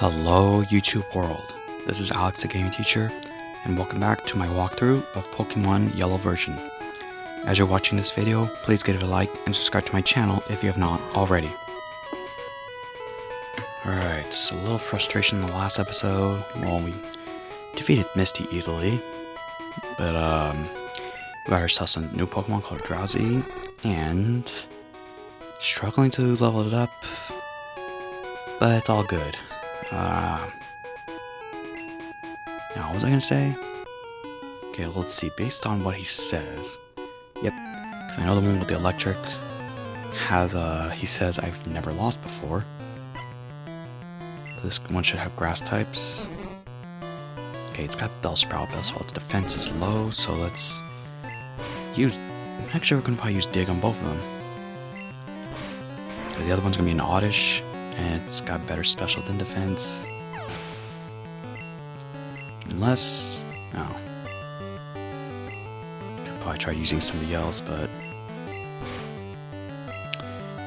Hello YouTube world, this is Alex the Gaming Teacher, and welcome back to my walkthrough of Pokemon Yellow version. As you're watching this video, please give it a like and subscribe to my channel if you have not already. Alright, so a little frustration in the last episode. Well, we defeated Misty easily, but we got ourselves a new Pokemon called Drowsy, and struggling to level it up, but it's all good. Now, what was I gonna say? Okay, let's see. Based on what he says, yep, because I know the one with the electric has he says I've never lost before. This one should have grass types. Okay, it's got Bellsprout. Bellsprout's defense is low, so let's use. Actually, we're gonna probably use Dig on both of them. Because the other one's gonna be an Oddish, and it's got better special than defense. Unless, no. Could probably try using somebody else, but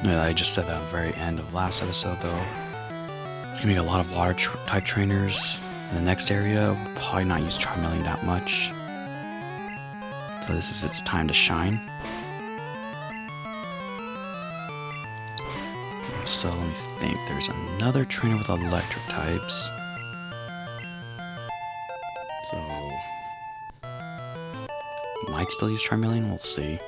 no, I just said that at the very end of the last episode, though. There's gonna be a lot of water type trainers in the next area. We'll probably not use Charmeleon that much. So this is its time to shine. So let me think. There's another trainer with electric types. So might still use Charmeleon. We'll see.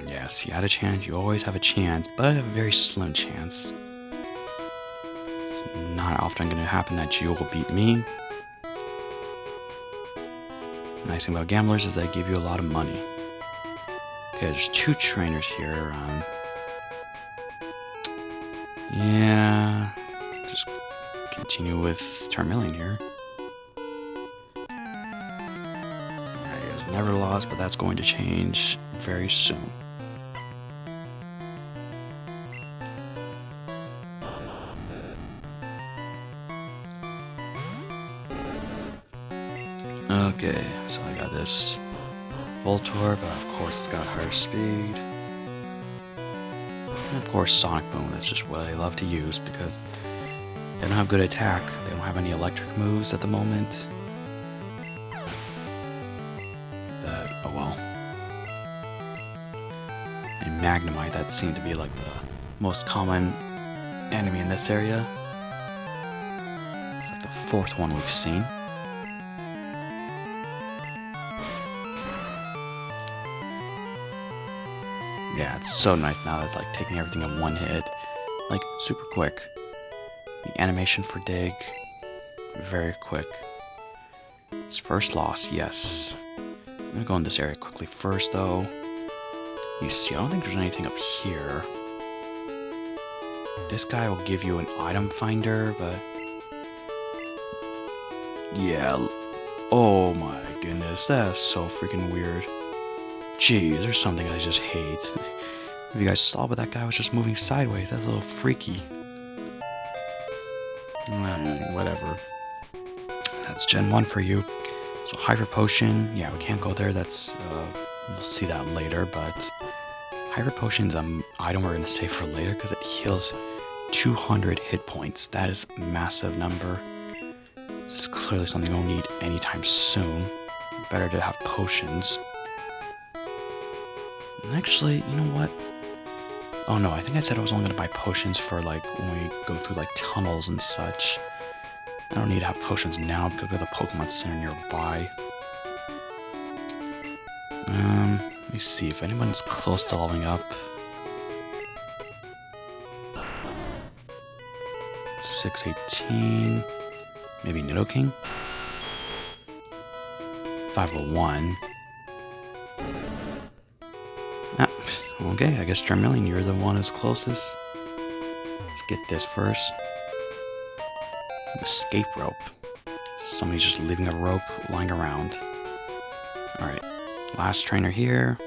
Yes, you had a chance. You always have a chance, but a very slim chance. It's not often going to happen that you will beat me. The nice thing about gamblers is they give you a lot of money. Okay, there's two trainers here. Yeah, just continue with Charmeleon here. Alright, he has never lost, but that's going to change very soon. Okay, so I got this Voltorb, but of course it's got higher speed. And of course Sonic Boom is just what I love to use because they don't have good attack. They don't have any electric moves at the moment. But, oh well. And Magnemite, that seemed to be like the most common enemy in this area. It's like the fourth one we've seen. Yeah, it's so nice now that it's like taking everything in one hit. Like, super quick. The animation for Dig, very quick. His first loss, yes. I'm gonna go in this area quickly first, though. You see, I don't think there's anything up here. This guy will give you an item finder, but... yeah. Oh my goodness, that's so freaking weird. Jeez, there's something I just hate. If you guys saw, but that guy was just moving sideways. That's a little freaky. Whatever. That's Gen 1 for you. So Hyper Potion, yeah, we can't go there. That's, we'll see that later, but Hyper Potion's an item we're going to save for later because it heals 200 hit points. That is a massive number. This is clearly something we don't need anytime soon. Better to have potions. Actually, you know what? Oh no, I think I said I was only going to buy potions for like when we go through like tunnels and such. I don't need to have potions now because we have the Pokemon Center nearby. Let me see if anyone's close to leveling up. 618. Maybe Nidoking? 501. Okay, I guess Charmeleon, you're the one who's closest. Let's get this first. Escape rope. So somebody's just leaving a rope lying around. Alright, last trainer here.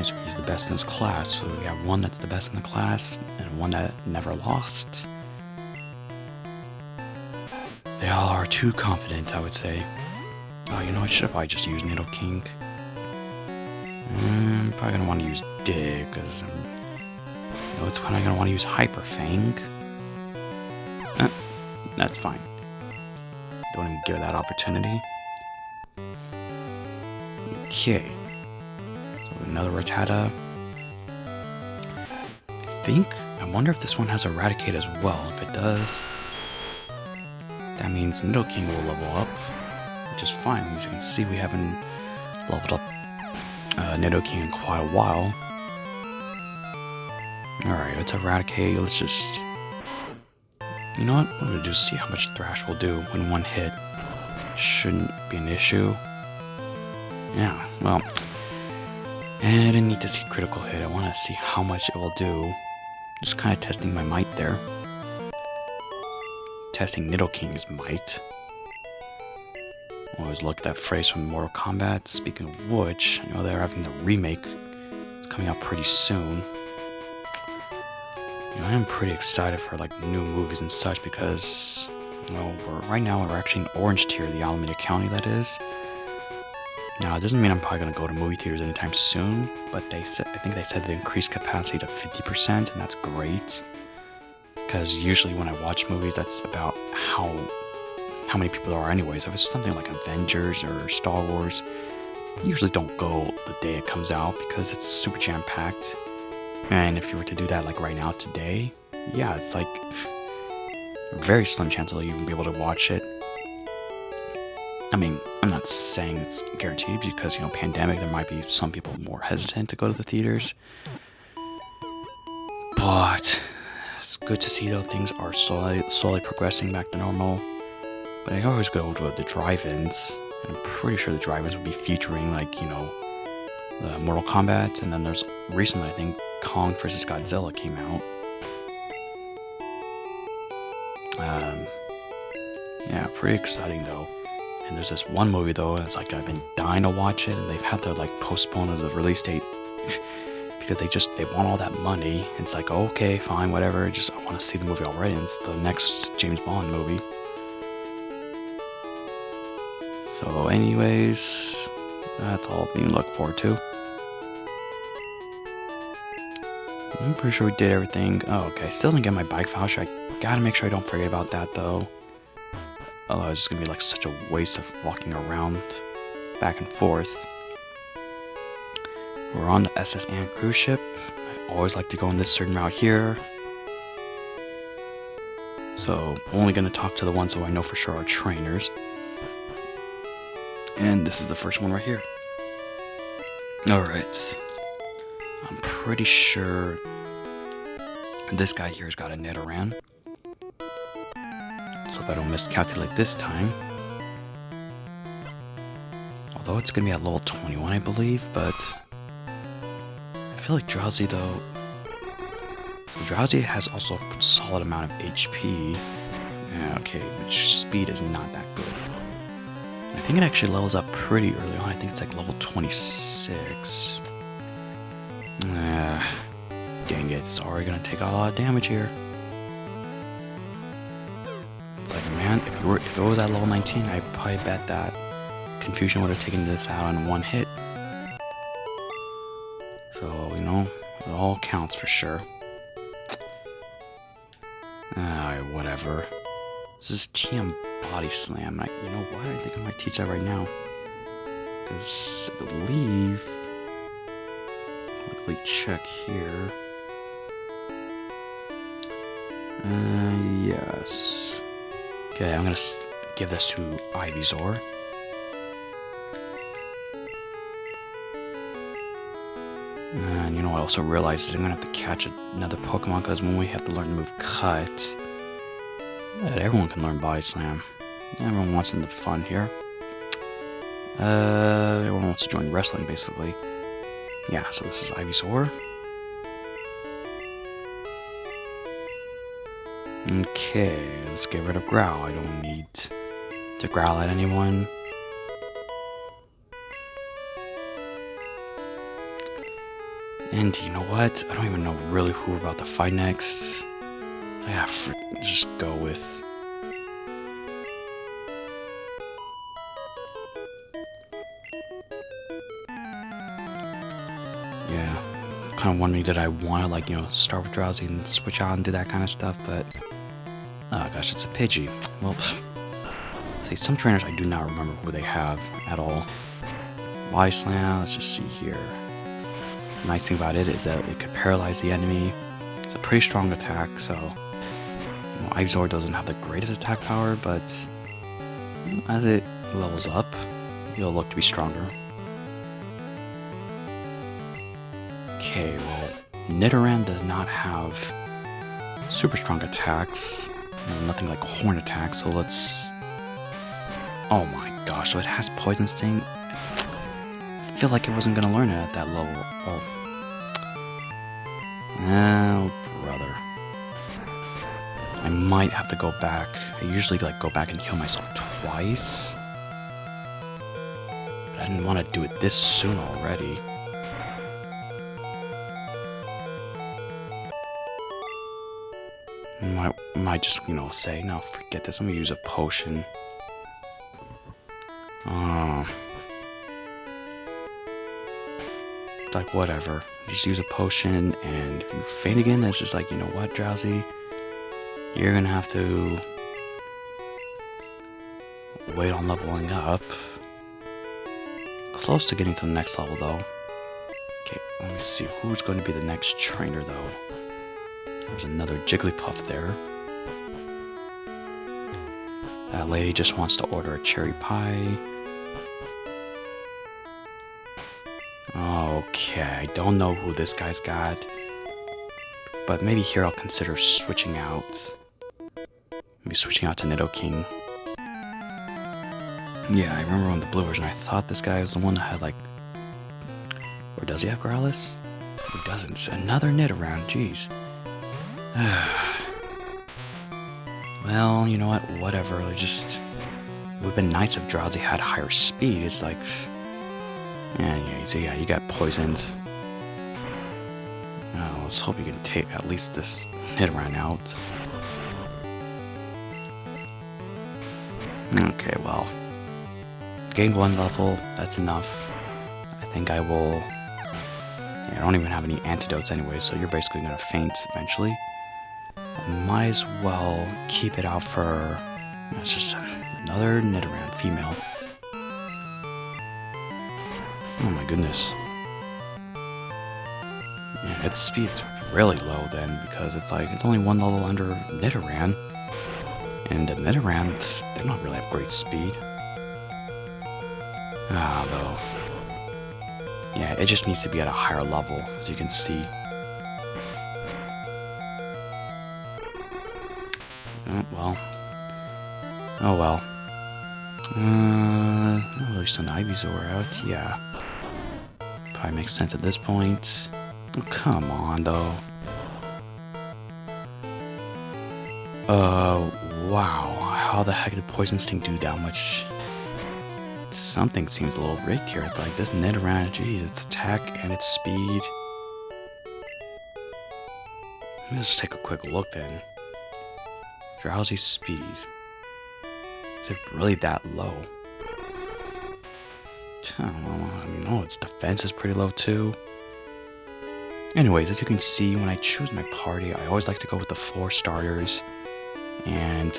So he's the best in his class. So we have one that's the best in the class, and one that never lost. They all are too confident, I would say. Oh, you know, I should have probably just used Nidoking. I'm probably going to want to use Dig, because You know, it's when I'm gonna want to use Hyper Fang. That's fine. Don't even give it that opportunity. Okay. So another Rattata. I wonder if this one has Eradicate as well. If it does, that means Nidoking will level up, which is fine. As you can see, we haven't leveled up Nidoking in quite a while. Alright, let's Eradicate. Let's just... You know what? I'm going to just see how much Thrash will do when one hit. Shouldn't be an issue. Yeah, well... And I didn't need to see critical hit. I want to see how much it will do. Just kind of testing my might there. Testing Nidoking's might. Always look at that phrase from Mortal Kombat. Speaking of which, I know they're having the remake. It's coming out pretty soon. You know, I am pretty excited for like new movies and such because, you know, right now we're actually in Orange Tier, the Alameda County that is. Now, it doesn't mean I'm probably going to go to movie theaters anytime soon, but I think they said they increased capacity to 50%, and that's great. Because usually when I watch movies, that's about how many people there are anyways. If it's something like Avengers or Star Wars, I usually don't go the day it comes out because it's super jam-packed. And if you were to do that like right now, today, yeah, it's like a very slim chance I'll even be able to watch it. I mean, I'm not saying it's guaranteed because, you know, pandemic, there might be some people more hesitant to go to the theaters. But it's good to see, though, things are slowly progressing back to normal. But I always go to the drive-ins, and I'm pretty sure the drive-ins will be featuring, like, you know, the Mortal Kombat, and then there's, recently, I think, Kong vs. Godzilla came out. Yeah, pretty exciting, though. And there's this one movie, though, and it's like I've been dying to watch it, and they've had to, like, postpone the release date because they want all that money. It's like, oh, okay, fine, whatever, I want to see the movie already, and it's the next James Bond movie. So, anyways, that's all being looked forward to. I'm pretty sure we did everything. Oh, okay, I still didn't get my bike voucher. I gotta make sure I don't forget about that, though. Otherwise, it's gonna be like such a waste of walking around back and forth. We're on the SS Ant cruise ship. I always like to go on this certain route here. So, only gonna talk to the ones who I know for sure are trainers. And this is the first one right here. Alright. I'm pretty sure this guy here has got a Nidoran. So if I don't miscalculate this time. Although it's going to be at level 21, I believe, but I feel like Drowsy, though. Drowsy has also a solid amount of HP. Yeah, okay, which speed is not that good. I think it actually levels up pretty early on. I think it's like level 26. Dang it, it's already going to take a lot of damage here. It's like, man, if it was at level 19, I'd probably bet that Confusion would have taken this out on one hit. So, you know, it all counts for sure. Whatever. This is TM Body Slam. You know what? I think I might teach that right now. Because I believe... Quickly check here. Yes. Okay, I'm gonna give this to Ivysaur. And you know what I also realized is I'm gonna have to catch another Pokemon because when we have to learn the move Cut, everyone can learn Body Slam. Everyone wants in the fun here. Everyone wants to join wrestling, basically. Yeah, so this is Ivysaur. Okay, let's get rid of Growl. I don't need to growl at anyone. And you know what? I don't even know really who we're about to fight next. So yeah, just go with... Yeah, kind of wondering, did I want to, like, you know, start with Drowsy and switch out and do that kind of stuff, but... Oh gosh, it's a Pidgey. Well, see, some trainers I do not remember who they have at all. Body Slam, let's just see here. The nice thing about it is that it could paralyze the enemy. It's a pretty strong attack, so... You know, Ivysaur doesn't have the greatest attack power, but... You know, as it levels up, it'll look to be stronger. Okay, well, Nidoran does not have super strong attacks. You know, nothing like horn attacks, so let's... Oh my gosh, so it has Poison Sting? I feel like it wasn't going to learn it at that level. Oh, brother. I might have to go back. I usually like go back and heal myself twice. But I didn't want to do it this soon already. Might just, you know, say, no, forget this, I'm gonna use a potion. Like, whatever. Just use a potion, and if you faint again, it's just like, you know what, Drowsy? You're gonna have to wait on leveling up. Close to getting to the next level, though. Okay, let me see who's going to be the next trainer, though. There's another Jigglypuff there. That lady just wants to order a cherry pie. Okay, I don't know who this guy's got. But maybe here I'll consider switching out. Maybe switching out to Nidoking. Yeah, I remember on the blue version I thought this guy was the one that had like... Or does he have Growlithe? He doesn't. It's another Nidoran, jeez. Well, you know what? Whatever. It would have been nice if Drowsy had higher speed. It's like... Yeah, you got poisoned. Let's hope you can take at least this Nidoran out. Okay, well. Gained 1 level, that's enough. I think I will... Yeah, I don't even have any antidotes anyway, so you're basically gonna faint eventually. Might as well keep it out for... It's just another Nidoran female. Oh my goodness. Yeah, its speed's really low then, because it's like, it's only 1 level under Nidoran. And Nidoran, they don't really have great speed. Though. Yeah, it just needs to be at a higher level, as you can see. Oh well. I'll send Ivysaur out, yeah. Probably makes sense at this point. Oh, come on, though. Wow. How the heck did Poison Sting do that much? Something seems a little rigged here. Like, this Nidoran, geez, its attack and its speed. Let's just take a quick look then. Drowsy's speed. Is it really that low? I mean, no, its defense is pretty low too. Anyways, as you can see, when I choose my party, I always like to go with the 4 starters. And,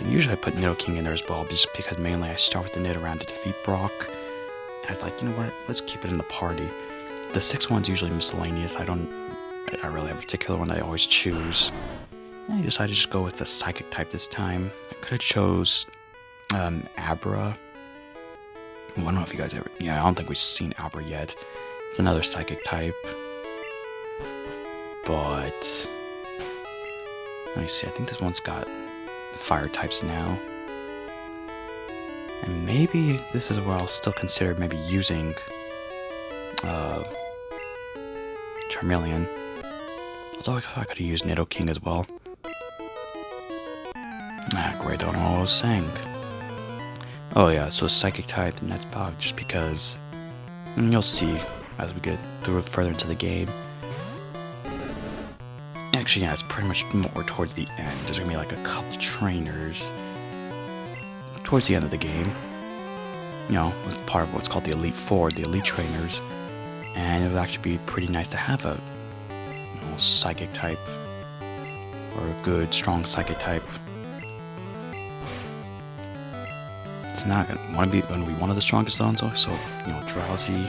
usually I put Nidoking in there as well, just because mainly I start with the Nidoran to defeat Brock. And I was like, you know what, let's keep it in the party. The 6th one's usually miscellaneous. I really have a particular one that I always choose. And I decided to just go with the Psychic type this time. I could have chose Abra. Well, I don't know if you guys ever... Yeah, I don't think we've seen Abra yet. It's another Psychic type. But... Let me see, I think this one's got Fire types now. And maybe this is where I'll still consider maybe using Charmeleon. Although I could have used Nidoking as well. Great, I don't know what I was saying. Oh yeah, so Psychic type, and that's probably just because... And you'll see as we get further into the game. Actually, yeah, it's pretty much more towards the end. There's gonna be like a couple trainers towards the end of the game. You know, part of what's called the Elite Four, the Elite Trainers. And it would actually be pretty nice to have a psychic type, or a good, strong psychic type. It's not going to be one of the strongest zones, though. So, Drowsy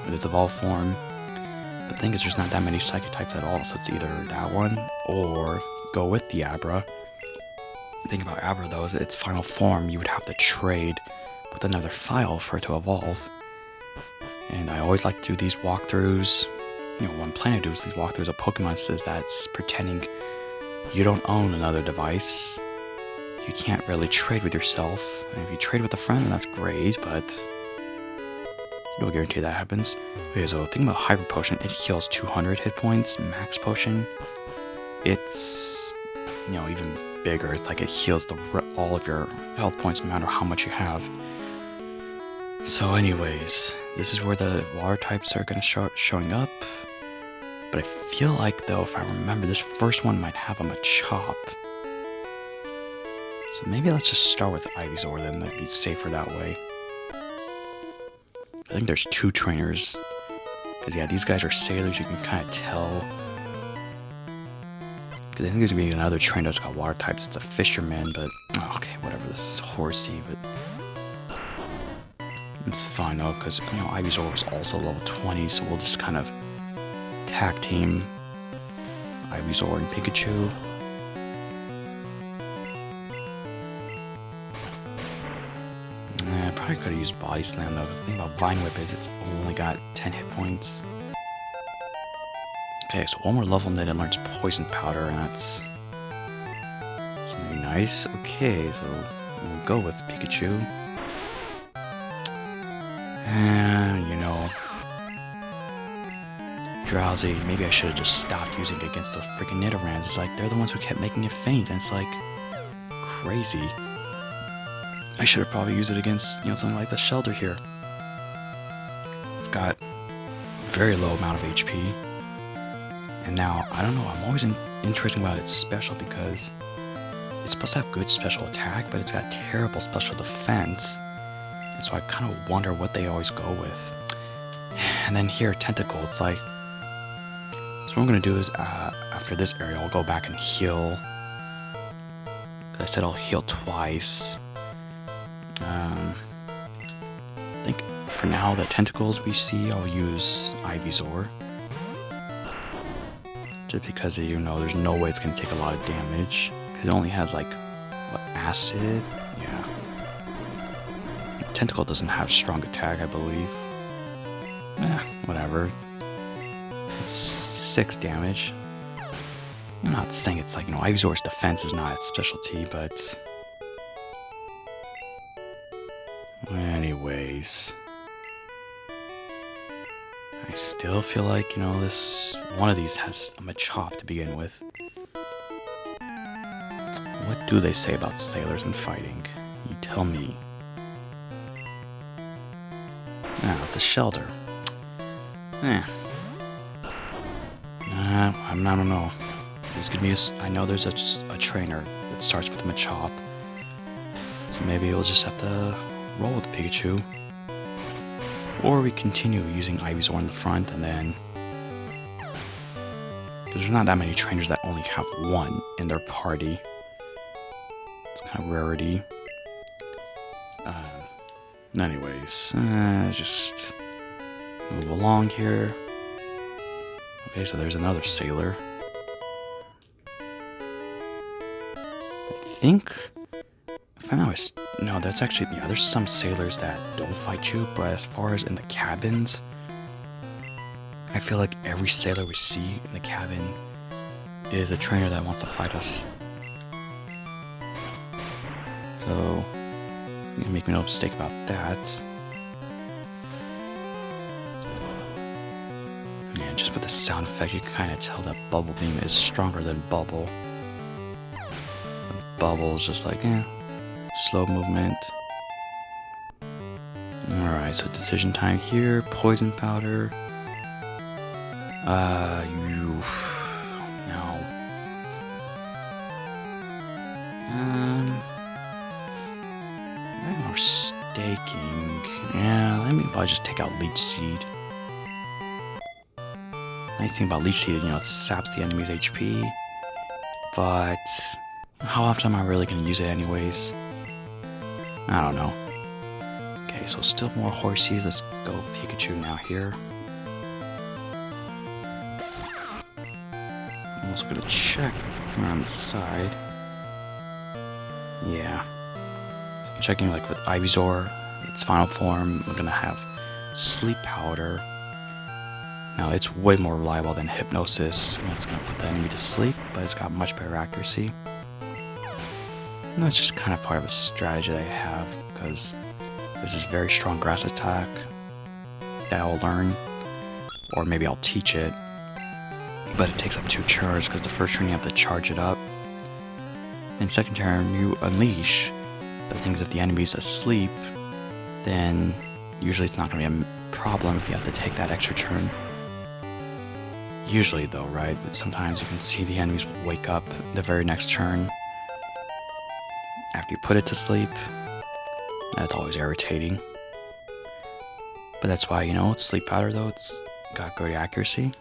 with its evolved form. But the thing is, there's not that many psychic types at all, so it's either that one or go with the Abra. The thing about Abra, though, is its final form, you would have to trade with another file for it to evolve. And I always like to do these walkthroughs. What I'm planning to do is these walkthroughs of Pokemon says that's pretending you don't own another device. You can't really trade with yourself. And if you trade with a friend, then that's great, but no guarantee that happens. Okay, so the thing about Hyper Potion, it heals 200 hit points. Max Potion, it's, even bigger. It's like it heals all of your health points no matter how much you have. So anyways, this is where the water types are going to start showing up. But I feel like, though, if I remember, this first one might have a Machop. So maybe let's just start with Ivysaur, then that'd be safer that way. I think there's 2 trainers. Because, yeah, these guys are sailors, you can kind of tell. Because I think there's going to be another trainer that's got water types. It's a fisherman, but... okay, whatever, this is horsey, but... it's fine, though, because, Ivysaur was also level 20, so we'll just kind of tag team Ivysaur and Pikachu. I probably could have used Body Slam, though, because the thing about Vine Whip is it's only got 10 hit points. Okay, so one more level and then it learns Poison Powder, and that's something nice. Okay, so we'll go with Pikachu. And, Drowsy, maybe I should have just stopped using it against those freaking Nidorans. It's like, they're the ones who kept making it faint, and it's like, crazy. I should have probably used it against, something like the Shelter here. It's got very low amount of HP. And now, I don't know, I'm always interested about its special because it's supposed to have good special attack, but it's got terrible special defense. And so I kind of wonder what they always go with. And then here, Tentacle, it's like... so what I'm going to do is, after this area, I'll go back and heal. Because I said I'll heal twice. I think for now, the Tentacles we see, I'll use Ivysaur. Just because, there's no way it's going to take a lot of damage. Because it only has, acid? Yeah. Tentacle doesn't have strong attack, I believe. Whatever. It's 6 damage. I'm not saying it's like, Ivysaur's defense is not its specialty, but... anyways... I still feel like, this... one of these has a Machop to begin with. What do they say about sailors and fighting? You tell me. It's a Shelter. I don't know. There's gonna be I know there's a trainer that starts with Machop. So maybe we'll just have to roll with the Pikachu. Or we continue using Ivysaur in the front and then... because there's not that many trainers that only have one in their party. It's kind of rarity. Anyways, just move along here. Okay, so there's another sailor. I think... if I know, no, that's actually... yeah, there's some sailors that don't fight you, but as far as in the cabins, I feel like every sailor we see in the cabin is a trainer that wants to fight us. So, make me no mistake about that. Man, just with the sound effect, you can kind of tell that Bubble Beam is stronger than Bubble. Bubble's just like, slow movement. Alright, so decision time here. Poison Powder. No. Maybe more staking. Yeah, let me probably just take out Leech Seed. Nice thing about Leech Seed, it saps the enemy's HP. But how often am I really going to use it anyways? I don't know. Okay, so still more Horsies. Let's go Pikachu now here. I'm also going to check around the side. Yeah. So I'm checking like with Ivysaur, its final form, we're going to have Sleep Powder. Now it's way more reliable than Hypnosis, and it's going to put the enemy to sleep, but it's got much better accuracy. And that's just kind of part of a strategy that I have, because there's this very strong grass attack that I'll learn, or maybe I'll teach it, but it takes up 2 turns, because the first turn you have to charge it up, and second turn you unleash. But the thing is, if the enemy's asleep, then usually it's not going to be a problem if you have to take that extra turn. Usually though, right? But sometimes you can see the enemies wake up the very next turn after you put it to sleep. That's always irritating. But that's why, it's Sleep Powder though, it's got good accuracy.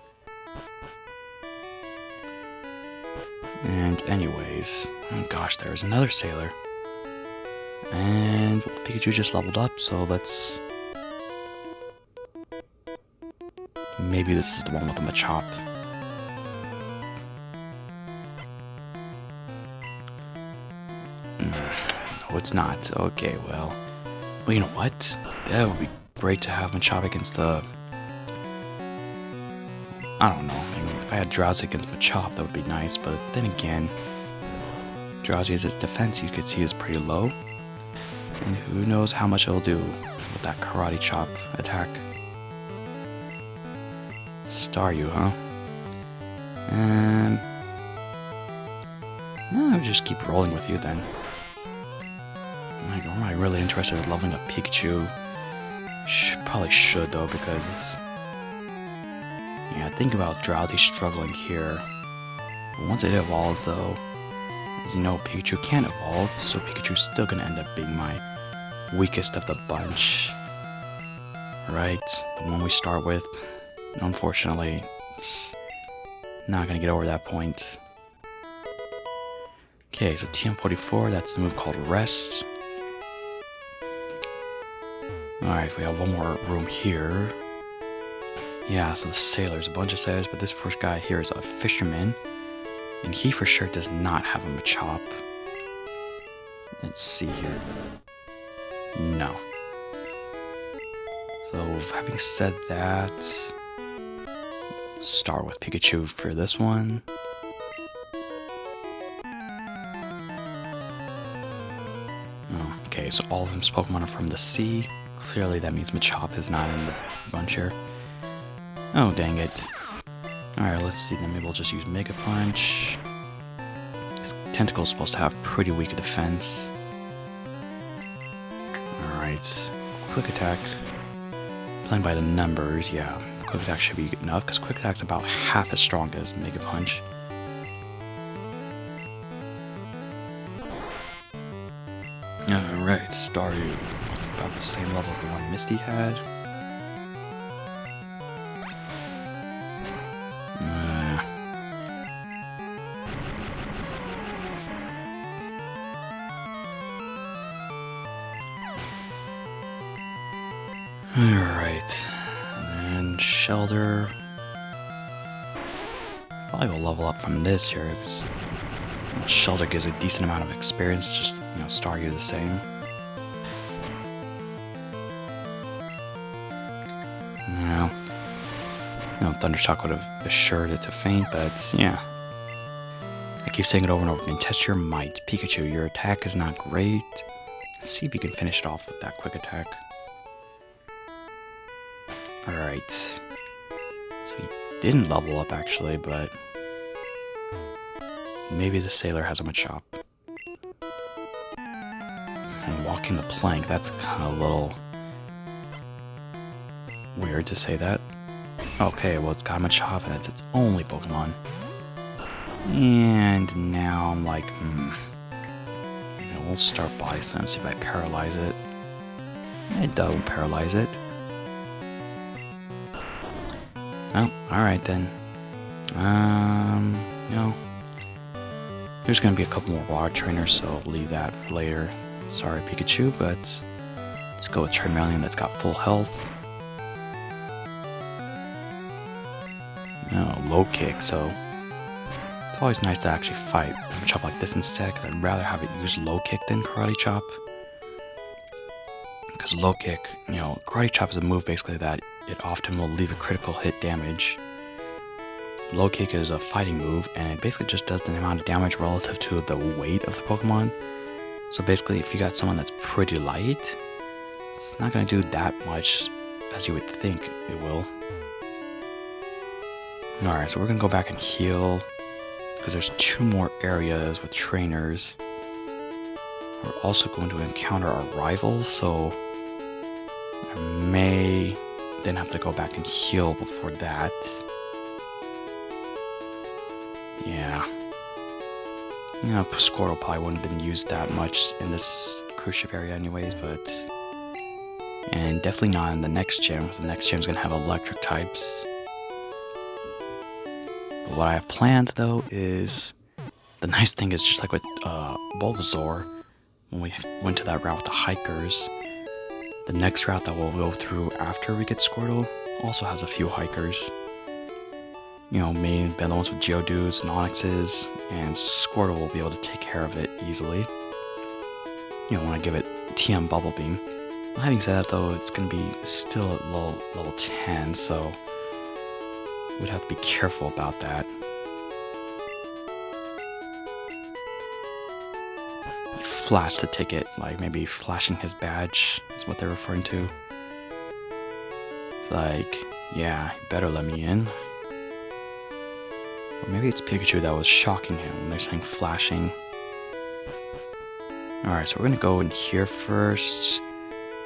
And anyways, oh gosh, there's another Sailor. And Pikachu just leveled up, so let's... Maybe this is the one with the Machop. No, it's not. Okay, well, you know what? That would be great to have Machop against the... I don't know. I mean, if I had Drowsy against Machop, that would be nice. But then again, Drowsy as its defense, you could see, is pretty low. And who knows how much it'll do with that Karate Chop attack. Staryu, huh? I'll just keep rolling with you then. Am I really interested in leveling up Pikachu? Probably should though, because think about Drowsy struggling here. But once it evolves though, as you know, Pikachu can't evolve, so Pikachu's still gonna end up being my weakest of the bunch. Right? The one we start with. Unfortunately, it's not gonna get over that point. Okay, so TM44, that's the move called Rest. Alright, we have one more room here. Yeah, so the sailors, a bunch of sailors, but this first guy here is a fisherman. And he for sure does not have a Machop. Let's see here. No. So, having said that, start with Pikachu for this one. Oh, okay, so all of his Pokemon are from the sea. Clearly that means Machop is not in the bunch here. Oh, dang it. Alright, let's see, then maybe we'll just use Mega Punch. This Tentacle is supposed to have pretty weak defense. Alright, Quick Attack. Playing by the numbers, yeah. Quick Attack should be enough, because Quick Attack's about half as strong as Mega Punch. Alright, Staryu. About the same level as the one Misty had. Alright, and Shelter. Probably will level up from this here, because Shelter gives a decent amount of experience, just, Staryu the same. Thundershock would have assured it to faint, but yeah. I keep saying it over and over again, test your might. Pikachu, your attack is not great. Let's see if you can finish it off with that Quick Attack. Alright. So he didn't level up actually, but maybe the Sailor has a Machop. And walking the plank, that's kind of a little weird to say that. Okay, well it's got a Machop and it's its only Pokemon. And now I'm like, we'll start Body Slam, see if I paralyze it. It doesn't paralyze it. Well, alright then. You know, there's gonna be a couple more water trainers, so I'll leave that for later. Sorry, Pikachu, but let's go with Charmeleon that's got full health. No, low kick, so it's always nice to actually fight a chop like this instead, because I'd rather have it use low kick than karate chop. Because low kick, you know, karate chop is a move basically that it often will leave a critical hit damage. Low kick is a fighting move, and it basically just does the amount of damage relative to the weight of the Pokemon. So basically, if you got someone that's pretty light, it's not going to do that much as you would think it will. Alright, so we're going to go back and heal, because there's 2 more areas with trainers. We're also going to encounter our rival, so I may then have to go back and heal before that. Yeah. You know, Squirtle probably wouldn't have been used that much in this cruise ship area anyways, but... And definitely not in the next gym, because the next gym is going to have electric types. But what I have planned, though, is... The nice thing is, just like with Bulbasaur, when we went to that route with the hikers, the next route that we'll go through after we get Squirtle also has a few hikers. You know, main the ones with Geodudes and Onixes, and Squirtle will be able to take care of it easily. You know, when I give it TM Bubble Beam. Well, having said that, though, it's going to be still at level 10, so we'd have to be careful about that. Flash the ticket, like maybe flashing his badge is what they're referring to. It's like, yeah, you better let me in. Or maybe it's Pikachu that was shocking him when they're saying flashing. Alright, so we're gonna go in here first.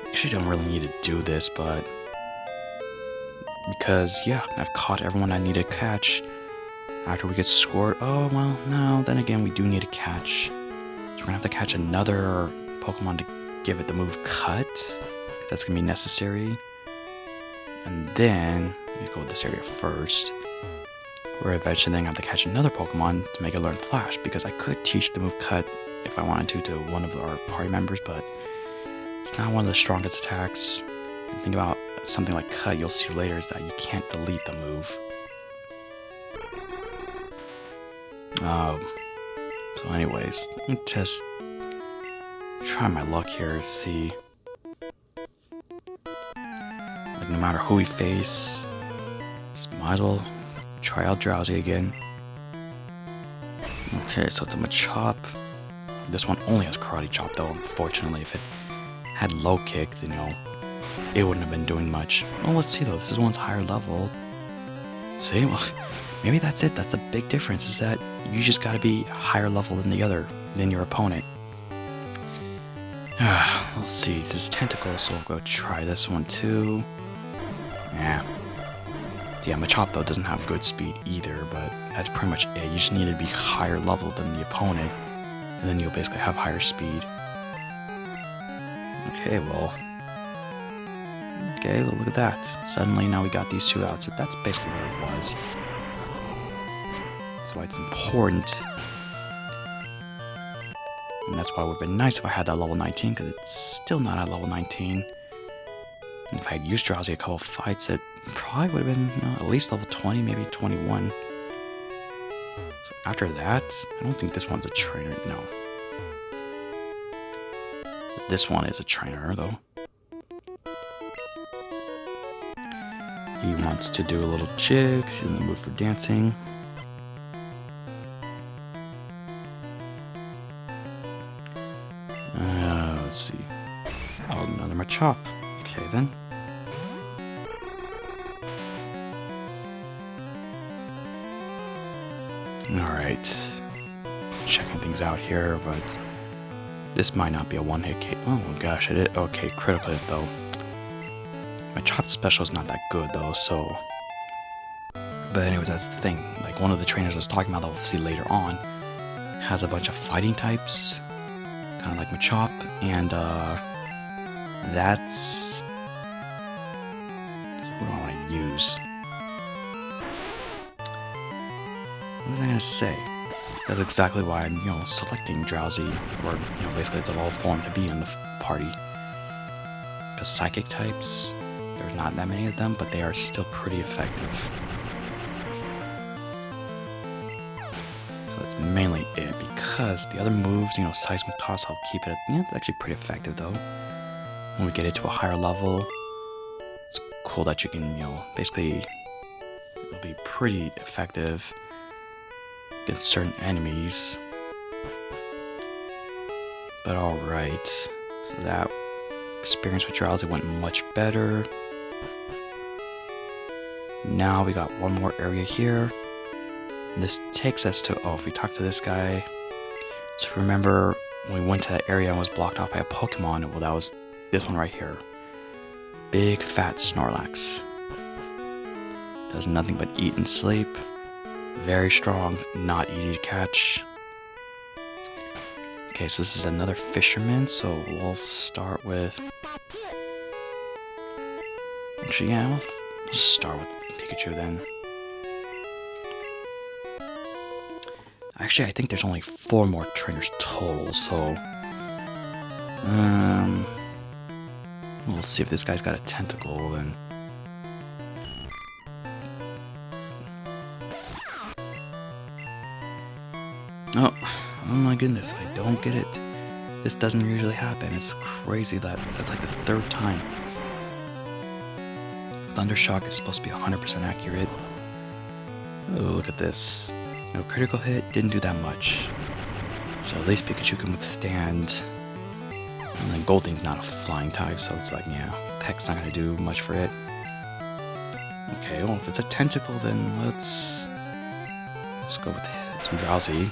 Actually don't really need to do this, but... Because, yeah, I've caught everyone I need to catch. After we get scored... Oh, well, no, then again, we do need to catch. We're gonna have to catch another Pokemon to give it the move Cut. That's gonna be necessary. And then, let me go with this area first. We're eventually then gonna have to catch another Pokemon to make it learn Flash, because I could teach the move Cut if I wanted to one of our party members, but it's not one of the strongest attacks. And think about something like Cut, you'll see later, is that you can't delete the move. So anyways, let me just try my luck here to see. Like, no matter who we face, just might as well try out Drowsy again. Okay, so it's a Machop. This one only has Karate Chop, though, unfortunately. If it had Low Kick, then, you know, it wouldn't have been doing much. Well, let's see, though. This is one's higher level. See? Well, maybe that's it. That's the big difference, is that you just gotta be higher level than your opponent. Let's see, this Tentacle, so we'll go try this one too. Yeah, Machop though doesn't have good speed either, but that's pretty much it. You just need to be higher level than the opponent, and then you'll basically have higher speed. Okay, well, look at that. Suddenly now we got these 2 out, so that's basically what it was. That's why it's important. And that's why it would have been nice if I had that level 19, because it's still not at level 19. And if I had used Drowsy a couple fights, it probably would have been, you know, at least level 20, maybe 21. So after that, I don't think this one's a trainer, no. This one is a trainer, though. He wants to do a little jig, he's in the mood for dancing. Let's see. Oh, another Machop. Okay, then. Alright. Checking things out here, but this might not be a one-hit KO. Oh gosh, it is. Okay, critical hit, though. Machop's special is not that good, though, so... But anyways, that's the thing. Like, one of the trainers I was talking about that we'll see later on has a bunch of fighting types. Kind of like Machop, and that's what do I want to use? What was I gonna say? That's exactly why I'm, selecting Drowsy, or, basically its evolved form to be in the party. Because psychic types, there's not that many of them, but they are still pretty effective. So that's mainly it, because the other moves, Seismic Toss, I'll keep it, it's actually pretty effective though. When we get it to a higher level, it's cool that you can, basically, it'll be pretty effective against certain enemies. But alright, so that experience with Drowsy went much better. Now we got one more area here. And this takes us to, if we talk to this guy. So remember, when we went to that area and was blocked off by a Pokemon, well, that was this one right here. Big fat Snorlax. Does nothing but eat and sleep. Very strong, not easy to catch. Okay, so this is another fisherman, so we'll start with... Actually, yeah, we'll start with Pikachu then. Actually, I think there's only 4 more trainers total, so... We'll see if this guy's got a Tentacle, then... Oh my goodness, I don't get it. This doesn't usually happen. It's crazy that that's like the 3rd time. Thundershock is supposed to be 100% accurate. Oh, look at this. Critical hit didn't do that much. So at least Pikachu can withstand. And then Golding's not a flying type, so it's like, yeah, Peck's not gonna do much for it. Okay, well, if it's a Tentacle, then let's go with some Drowsy.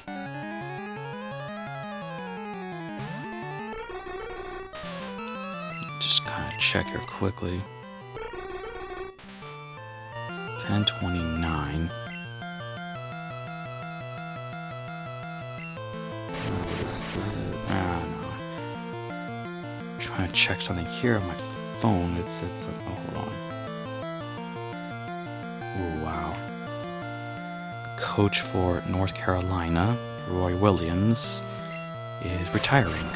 Just kind of check here quickly. 1029. No. Trying to check something here on my phone. It's hold on. Ooh, wow. Coach for North Carolina, Roy Williams, is retiring.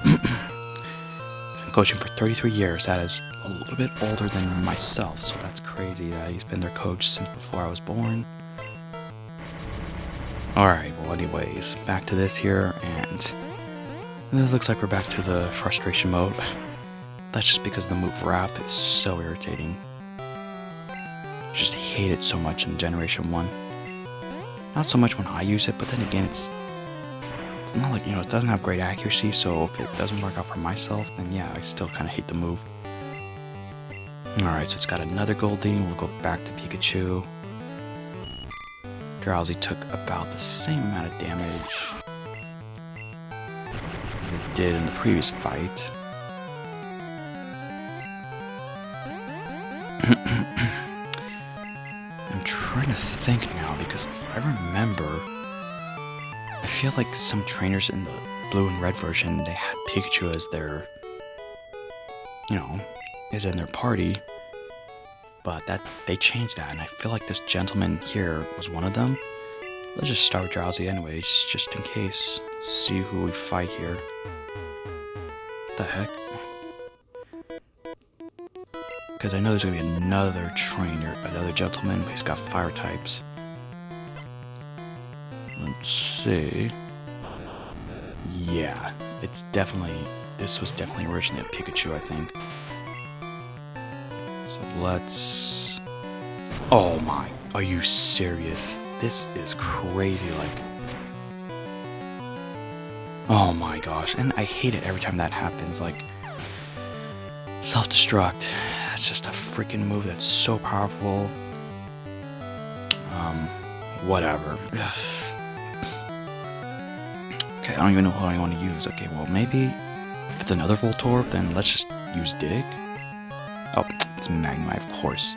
Been coaching for 33 years. That is a little bit older than myself, so that's crazy that he's been their coach since before I was born. Alright, well anyways, back to this here, and it looks like we're back to the frustration mode. That's just because the move Wrap is so irritating. I just hate it so much in Generation 1. Not so much when I use it, but then again, it's not like, it doesn't have great accuracy, so if it doesn't work out for myself, then yeah, I still kind of hate the move. Alright, so it's got another Goldeen. We'll go back to Pikachu. Drowsy took about the same amount of damage as it did in the previous fight. I'm trying to think now, because I remember, I feel like some trainers in the blue and red version, they had Pikachu as their, is in their party. But they changed that, and I feel like this gentleman here was one of them. Let's just start with Drowsy anyways, just in case. See who we fight here. What the heck? Because I know there's going to be another trainer, another gentleman, but he's got fire types. Let's see. Yeah, this was definitely originally a Pikachu, I think. Let's... Oh my, are you serious? This is crazy, like... Oh my gosh, and I hate it every time that happens, like... Self-destruct. That's just a freaking move that's so powerful. Whatever. Ugh. Okay, I don't even know what I want to use. Okay, well maybe... If it's another Voltorb, then let's just use Dig. Oh, it's Magnemite, of course.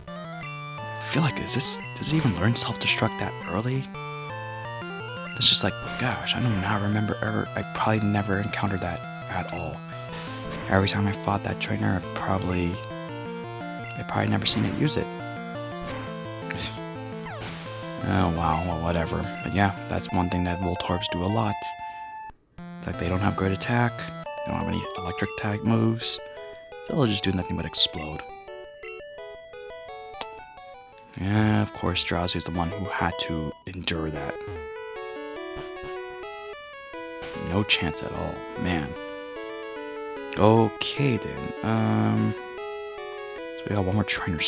I feel like, does it even learn self-destruct that early? It's just like, gosh, I do not remember I probably never encountered that at all. Every time I fought that trainer, I probably never seen it use it. Oh, wow, well, whatever. But yeah, that's one thing that Voltorbs do a lot. It's like they don't have great attack, they don't have any electric type moves, so they'll just do nothing but explode. Yeah, of course, Drowsy is the one who had to endure that. No chance at all, man. Okay then, so we got one more trainer,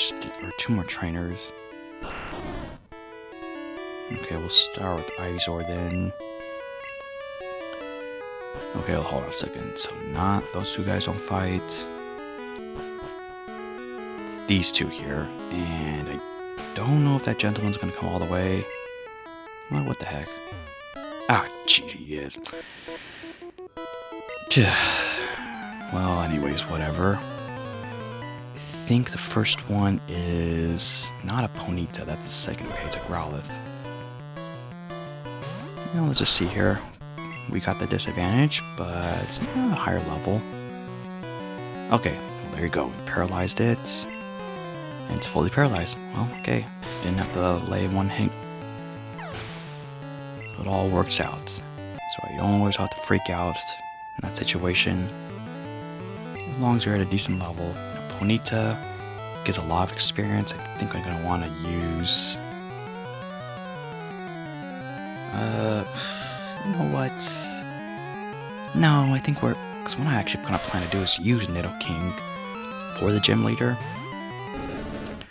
or two more trainers. Okay, we'll start with Ivysaur then. Okay, well, hold on a second. So not those two guys don't fight. It's these two here, and I don't know if that gentleman's gonna come all the way. What the heck? Ah, jeez, he is. Well, anyways, whatever. I think the first one is not a Ponyta. That's the second. Okay, it's a Growlithe. Now let's just see here. We got the disadvantage, but it's a higher level. Okay, well, there you go. We paralyzed it. And it's fully paralyzed. Well, okay. So didn't have to lay one hit. So it all works out. So you don't always have to freak out in that situation. As long as you're at a decent level. Now, Ponyta gives a lot of experience. I think I'm going to want to use... you know what? No, I think because what I actually going to plan to do is use Nidoking for the gym leader.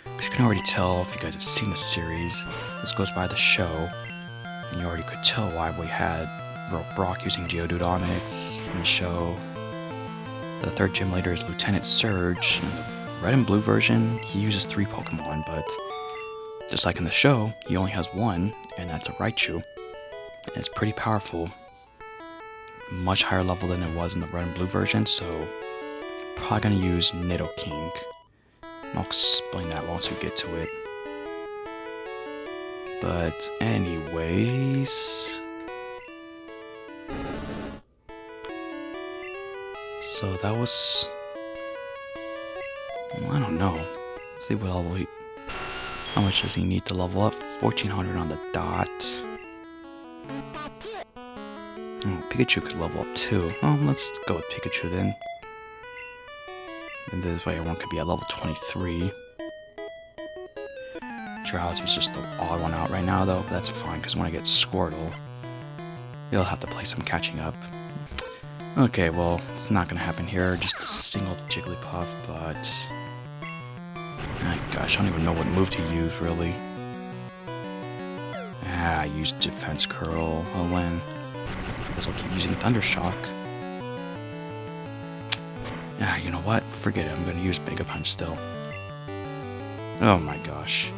Because you can already tell, if you guys have seen the series, this goes by the show, and you already could tell why we had Brock using Geodude Onyx in the show. The third gym leader is Lieutenant Surge. In the red and blue version, he uses 3 Pokemon, but just like in the show, he only has 1, and that's a Raichu. And it's pretty powerful. Much higher level than it was in the red and blue version, so probably gonna use Nidoking. And I'll explain that once we get to it. But anyways, so that was, well, I don't know. Let's see what level he, how much does he need to level up? 1400 on the dot. Oh, Pikachu could level up too. Well, let's go with Pikachu then. And this way everyone could be at level 23. Drowsy's just the odd one out right now though, but that's fine, because when I get Squirtle, you'll have to play some catching up. Okay, well, it's not gonna happen here, just a single Jigglypuff, but... my gosh, I don't even know what move to use, really. I used Defense Curl. I'll win. I guess I'll keep using Thundershock. You know what? Forget it. I'm going to use Mega Punch still. Oh my gosh.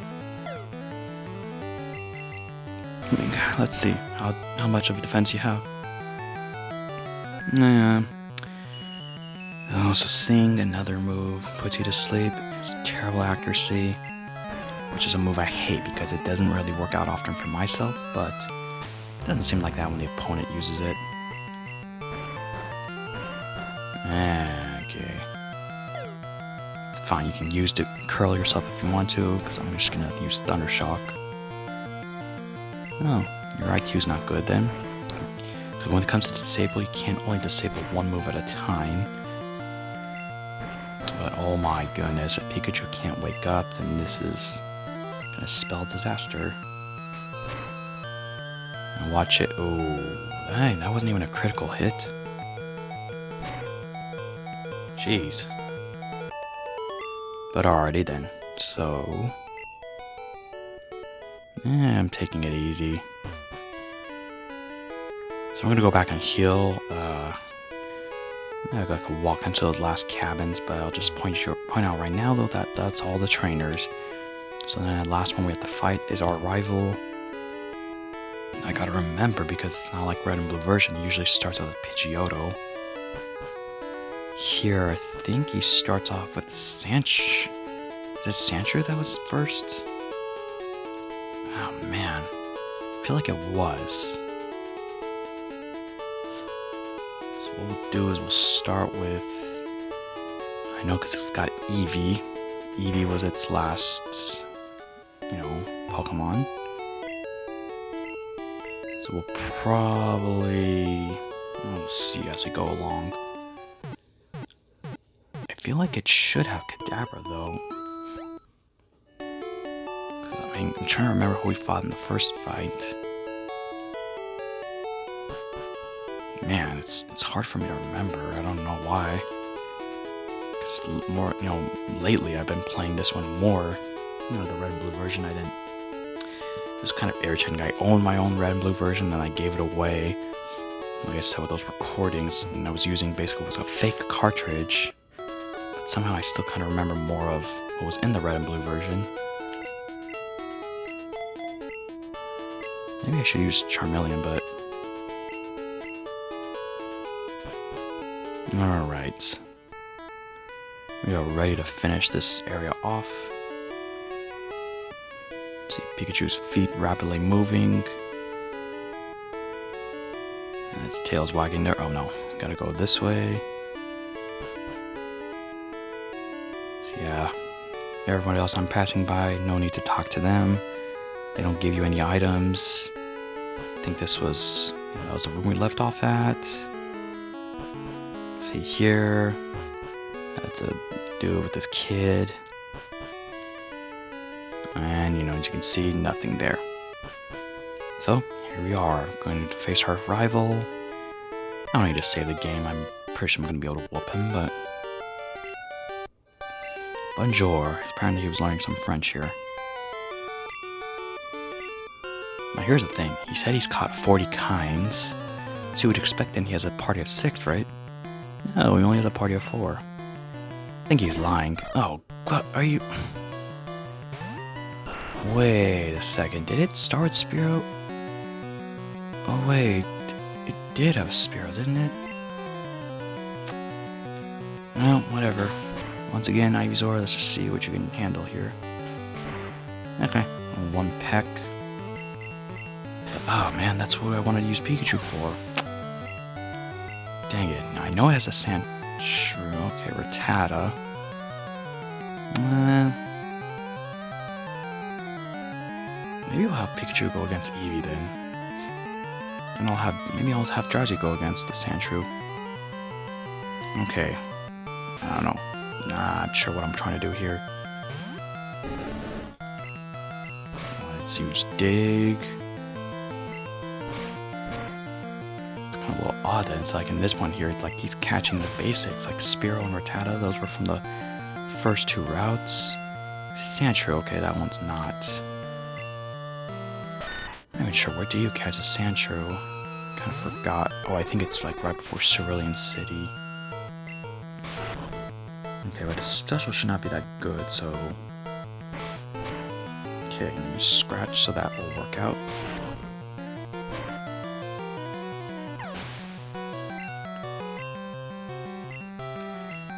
Let's see. How much of a defense you have? Oh, so Sing, another move, puts you to sleep. It's terrible accuracy, which is a move I hate because it doesn't really work out often for myself, but it doesn't seem like that when the opponent uses it. Okay. It's fine, you can use to curl yourself if you want to, because I'm just going to use Thundershock. Oh, your IQ's not good then. Because when it comes to disable, you can only disable one move at a time. But oh my goodness, if Pikachu can't wake up, then this is going to spell disaster. And watch it. Oh, dang, that wasn't even a critical hit. Jeez. But alrighty then. So... I'm taking it easy. So I'm going to go back and heal. I could walk into those last cabins, but I'll just point out right now though that that's all the trainers. So then the last one we have to fight is our rival. I gotta remember, because it's not like red and blue version, it usually starts with Pidgeotto. Here, I think he starts off with Is it Sandshrew that was first? Oh man, I feel like it was. So what we'll do is we'll start with, I know because it's got Eevee. Eevee was its last, Pokemon. So we'll probably... we'll see as we go along. I feel like it should have Kadabra, though. Because, I mean, I'm trying to remember who we fought in the first fight. Man, it's hard for me to remember. I don't know why. Because more, lately I've been playing this one more. The red and blue version. I didn't. It was kind of irritating. I owned my own red and blue version, then I gave it away. Like I said, with those recordings, and I was using basically was a fake cartridge. But somehow I still kind of remember more of what was in the red and blue version. Maybe I should use Charmeleon, but... Alright. We are ready to finish this area off. See Pikachu's feet rapidly moving. And its tail's wagging there. Oh no, gotta go this way. So yeah, everybody else I'm passing by, no need to talk to them. They don't give you any items. I think this was, that was the room we left off at. See here, that's a dude with this kid. And, as you can see, nothing there. So, here we are, going to face our rival. I don't need to save the game, I'm pretty sure I'm going to be able to whoop him, but... Bonjour. Apparently he was learning some French here. Now here's the thing, he said he's caught 40 kinds, so you would expect then he has a party of 6, right? No, he only has a party of 4. I think he's lying. Oh, what are you... Wait a second, did it start with Spearow? Oh wait, it did have a Spearow, didn't it? Well, whatever. Once again, Ivysaur, let's just see what you can handle here. Okay, 1 peck. Oh man, that's what I wanted to use Pikachu for. Dang it, now I know it has a Sandshrew. Okay, Rattata. Maybe we'll have Pikachu go against Eevee then. And maybe I'll have Drowsy go against the Sandshrew. Okay. I don't know. Not sure what I'm trying to do here. Let's use Dig. It's kind of a little odd that it's like in this one here, it's like he's catching the basics, like Spearow and Rattata, those were from the first 2 routes. Sandshrew, okay, that one's not. I'm not even sure, where do you catch a Sandshrew? Kind of forgot. Oh, I think it's like right before Cerulean City. Okay, but its special should not be that good, so... Okay, I'm gonna use Scratch, so that will work out.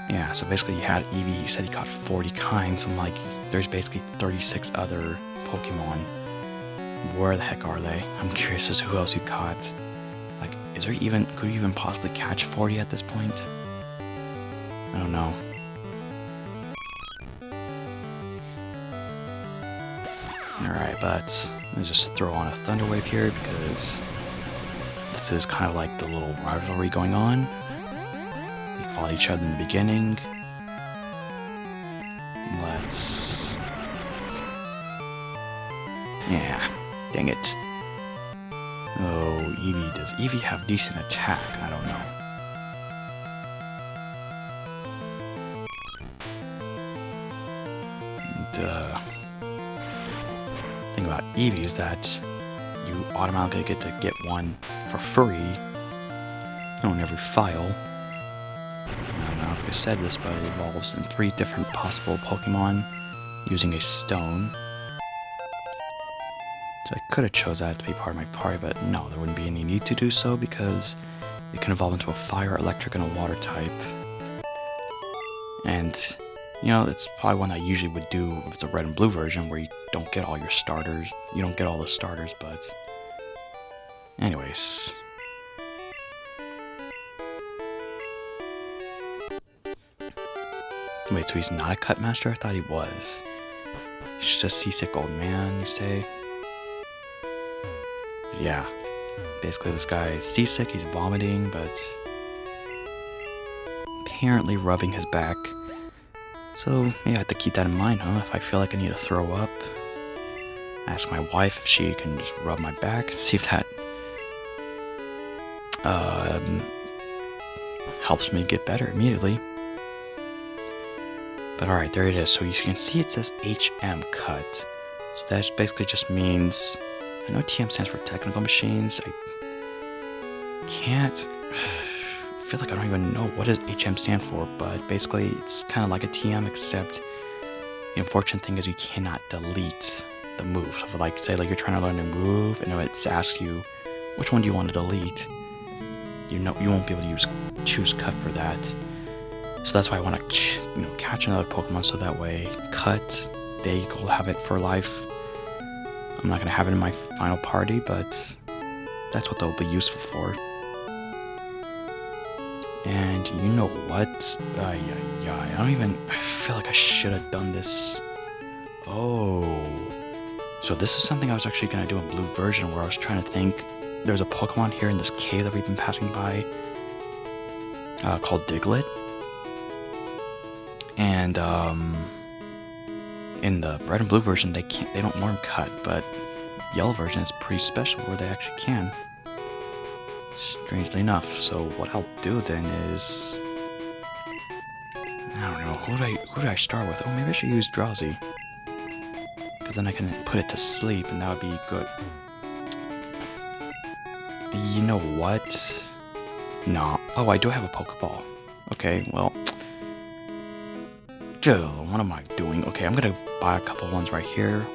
Yeah, so basically you had Eevee, he said he caught 40 kinds, so I'm like, there's basically 36 other Pokemon. Where the heck are they? I'm curious as to who else you caught. Like, could you even possibly catch 40 at this point? I don't know. Alright, but let's just throw on a Thunder Wave here because this is kind of like the little rivalry going on. They fought each other in the beginning. Let's... Yeah, dang it. Oh, Eevee, does Eevee have decent attack? I don't know. And, thing about Eevee is that you automatically get to get one for free on every file. I don't know if I said this, but it evolves in 3 different possible Pokemon using a stone. So I could have chose that to be part of my party, but no, there wouldn't be any need to do so because it can evolve into a fire, electric, and a water type. And, it's probably one I usually would do if it's a red and blue version where you don't get all your starters. You don't get all the starters, but... Anyways. Wait, so he's not a cut master? I thought he was. He's just a seasick old man, you say? Yeah. basically this guy is seasick, he's vomiting, but apparently rubbing his back. So yeah, I have to keep that in mind, huh? If I feel like I need to throw up, ask my wife if she can just rub my back, see if that helps me get better immediately. But alright, there it is. So you can see it says HM cut. So that basically just means, I know TM stands for technical machines. I feel like I don't even know what does HM stand for, but basically it's kind of like a TM, except the unfortunate thing is you cannot delete the move. So if, like, say like you're trying to learn a move and it asks you which one do you want to delete, you won't be able to choose cut for that. So that's why I want to catch another Pokemon, so that way cut, they will have it for life. I'm not going to have it in my final party, but that's what they'll be useful for. And you know what? I feel like I should have done this. Oh. So this is something I was actually going to do in blue version, where I was trying to think. There's a Pokemon here in this cave that we've been passing by called Diglett. And in the red and blue version, they don't learn cut, but yellow version is pretty special where they actually can. Strangely enough. So what I'll do then is, I don't know, who do I start with? Oh, maybe I should use Drowsy, because then I can put it to sleep, and that would be good. You know what? No. Oh, I do have a Pokeball. Okay, well. What am I doing? Okay, I'm gonna buy a couple ones right here.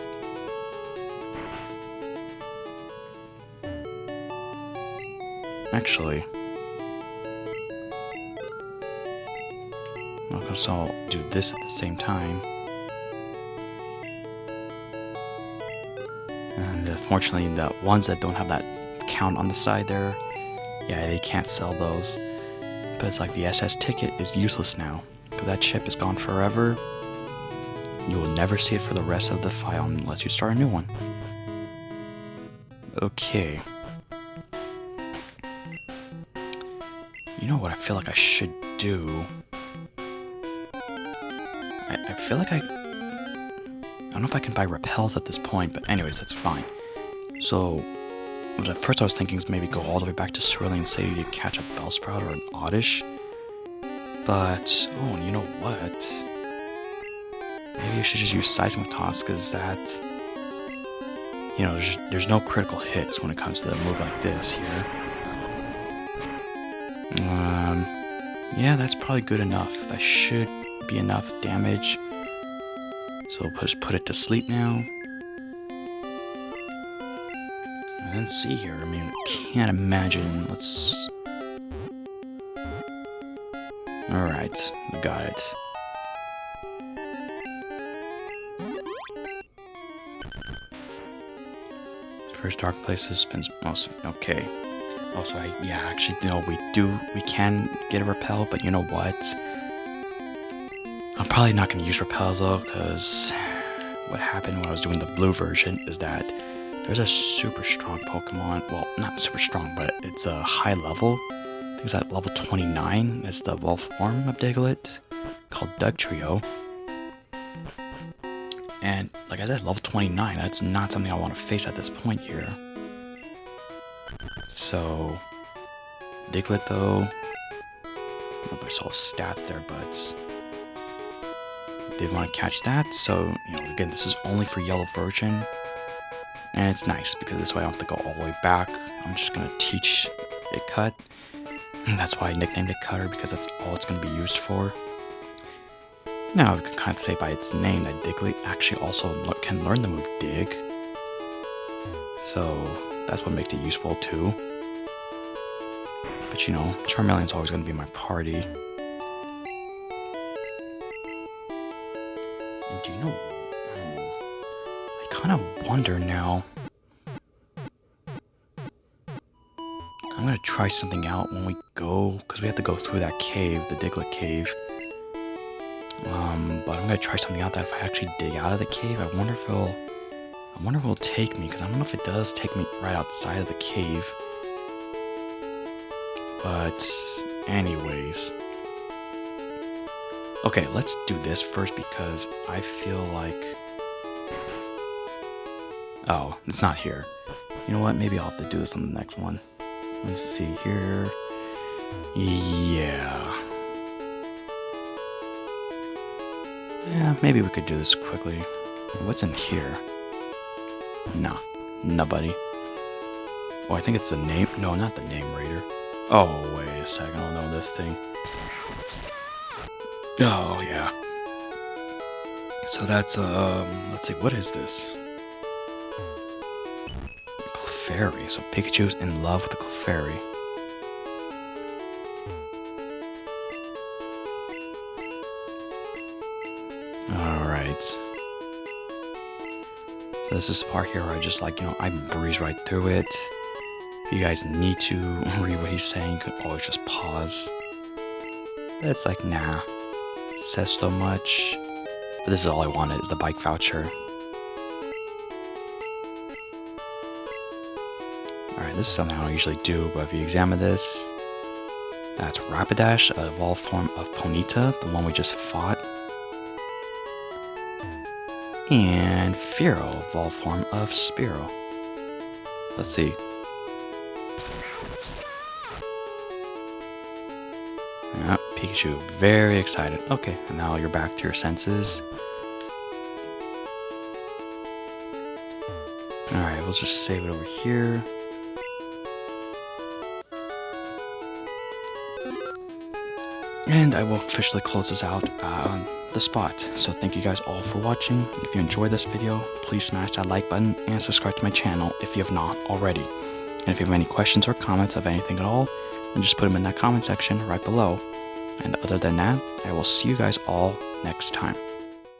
Actually, okay, so I'll do this at the same time. And unfortunately, the ones that don't have that count on the side there, yeah, they can't sell those. But it's like the SS ticket is useless now. That chip is gone forever. You will never see it for the rest of the file unless you start a new one. Okay. You know what I feel like I should do? I feel like I don't know if I can buy repels at this point, but anyways, that's fine. So, at first I was thinking is maybe go all the way back to Cerulean and say you catch a Bellsprout or an Oddish. But, oh, you know what? Maybe you should just use Seismic Toss, because that, you know, there's no critical hits when it comes to a move like this here. Yeah, that's probably good enough. That should be enough damage. So we'll just put it to sleep now. And then see here, I mean, I can't imagine, let's... Alright, we got it. First Dark Places spins most... Okay. Also, actually, no, we can get a Repel, but you know what? I'm probably not going to use Repels, though, because what happened when I was doing the blue version is that there's a super strong Pokemon, well, not super strong, but it's a high level. I think it's at level 29, it's the evolved form of Diglett, called Dugtrio. And, like I said, level 29, that's not something I want to face at this point here. So, Diglett though, I don't know if I saw stats there, but did want to catch that, so, you know, again, this is only for yellow version, and it's nice, because this way I don't have to go all the way back. I'm just going to teach it cut, and that's why I nicknamed it Cutter, because that's all it's going to be used for. Now, you can kind of say by its name that Diglett actually also can learn the move Dig, so that's what makes it useful too. But you know, Charmeleon's always going to be my party. And do you know, I kind of wonder now. I'm going to try something out when we go, because we have to go through that cave, the Diglett cave. But I'm going to try something out that if I actually dig out of the cave, I wonder if it'll take me, because I don't know if it does take me right outside of the cave. But anyways. Okay, let's do this first because I feel like... Oh, it's not here. You know what? Maybe I'll have to do this on the next one. Let's see here. Yeah. Yeah, maybe we could do this quickly. What's in here? Nah, nobody. Oh, I think it's the name. No, not the name raider. Oh, wait a second. I don't know this thing. Oh, yeah. So that's, let's see, what is this? Clefairy. So Pikachu's in love with the Clefairy. Alright. So this is the part here where I just like, I breeze right through it. If you guys need to read what he's saying, you can always just pause. But it's like, nah. Says so much. But this is all I wanted, is the bike voucher. Alright, this is something I don't usually do, but if you examine this, that's Rapidash, a evolved form of Ponyta, the one we just fought. And Fearow, evolved form of Spearow. Let's see. Yeah, Pikachu, very excited. Okay, and now you're back to your senses. Alright, we'll just save it over here. And I will officially close this out on the spot. So thank you guys all for watching. If you enjoyed this video, please smash that like button and subscribe to my channel if you have not already. And if you have any questions or comments of anything at all, then just put them in that comment section right below. And other than that, I will see you guys all next time.